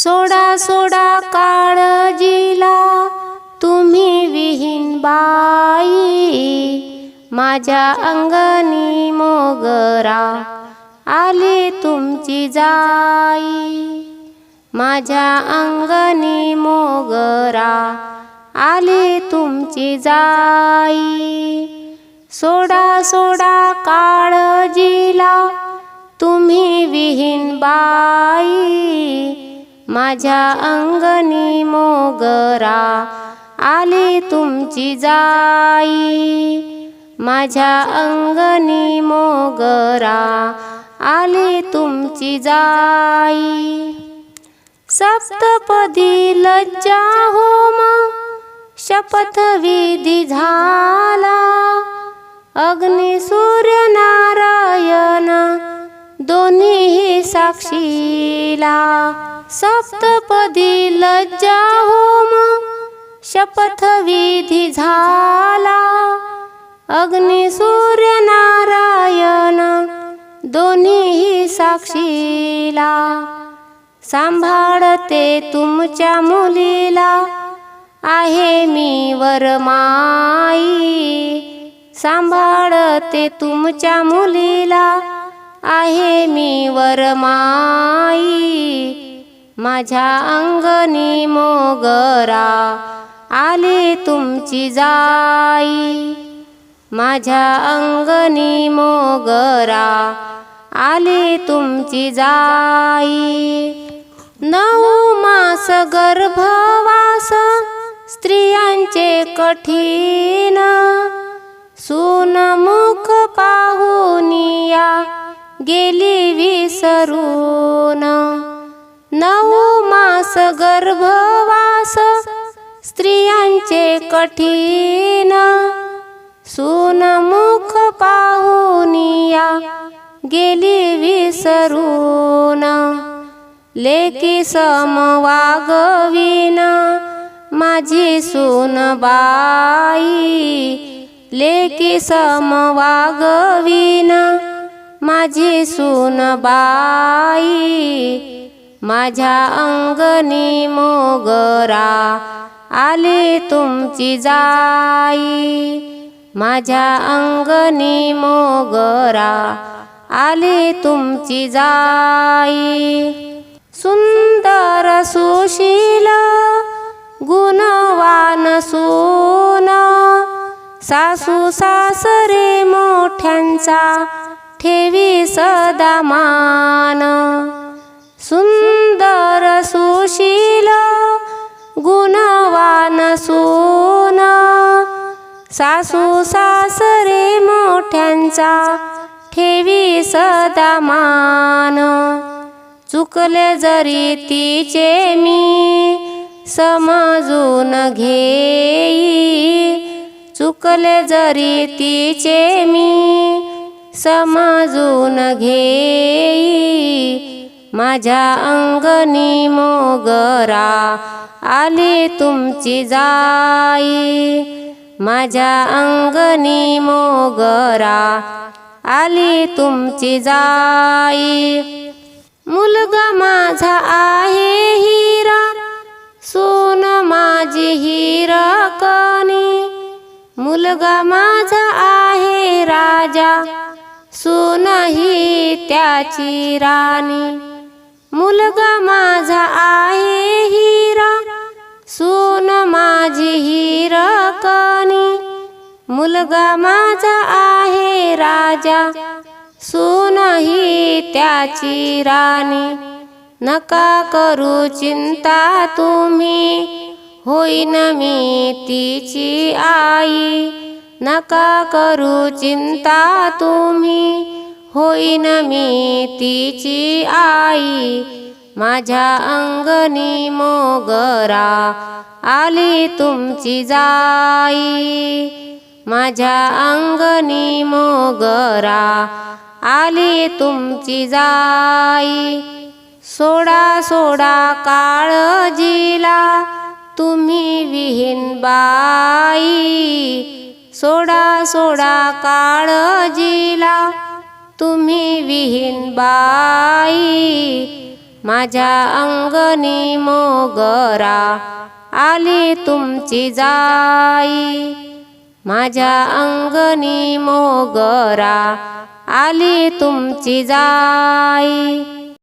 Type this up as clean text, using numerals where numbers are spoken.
सोडा सोडा काळजीला तुम्ही विहीन बाई, माझ्या अंगणी मोगरा आली तुमची जाई, माझ्या अंगणी मोगरा आली तुमची जाई। सोडा सोडा काळजीला तुम्ही विहीन बाई, माझ्या अंगणी मोगरा आली तुमची जाई, माझ्या अंगणी मोगरा आली तुमची जाई। सप्तपदी लज्जा होम शपथविधी झाला, अग्नी सूर्य नारायण दोन्हीही साक्षीला। सप्तपदी लज्जा होम शपथविधी झाला, अग्नी सूर्य नारायण दोन्हीही साक्षीला। सांभाळते तुमच्या मुलीला आहे मी वरमाई, सांभाळते तुमच्या मुलीला आहे मी वरमाई, माझ्या अंगणी मोगरा आली तुमची जाई, माझ्या अंगणी मोगरा आली तुमची जाई। 9 मास गर्भवास स्त्रियांचे कठीण, सून मुख पाहुनिया गेली विसरून। 9 मास गर्भवास स्त्रियांचे कठीण, सून मुख पाहुनिया गेली विसरून। लेकी सम वागवीन माझी सून बाई, लेकी सम वागवीन माझी सून बाई, माझ्या अंगणी मोगरा आली तुमची जाई, माझ्या अंगणी मोगरा आली तुमची जाई। सुंदर सुशील गुणवान सून, सासू सासरे मोठ्यांचा ठेवी सदा मान। सुंदर सुशील गुणवान सून, सासू सासरे मोठ्यांचा ठेवी सदा मान। चुकले जरी तिचे मी समजून घेई, चुकले जरी तिचे मी समजून घेई, माझ्या अंगणी मोगरा आली तुमची जाई, माझ्या अंगणी मोगरा आली तुमची जाई। मुलगा माझा आहे हिरा, सून माझी हिरकणी, मुलगा माझा आहे राजा, सून ही त्याची राणी। मुलगा माझा आहे हिरा, सून माझी हिरकणी, मुलगा माझा आहे राजा, सून ही त्याची राणी। नका करू चिंता तुम्ही, होईन मी तिची आई, नका करू चिंता तुम्ही, होईन मी तिची आई, माझ्या अंगणी मोगरा आली तुमची जाई, माझ्या अंगणी मोगरा आली तुमची जाई। सोडा सोडा काळजीला तुम्ही विहीन बाई, सोडा सोडा काळजीला तुम्ही विहीन बाई, माझ्या अंगणी मोगरा आली तुमची जाई, माझ्या अंगणी मोगरा आली तुमची जाई.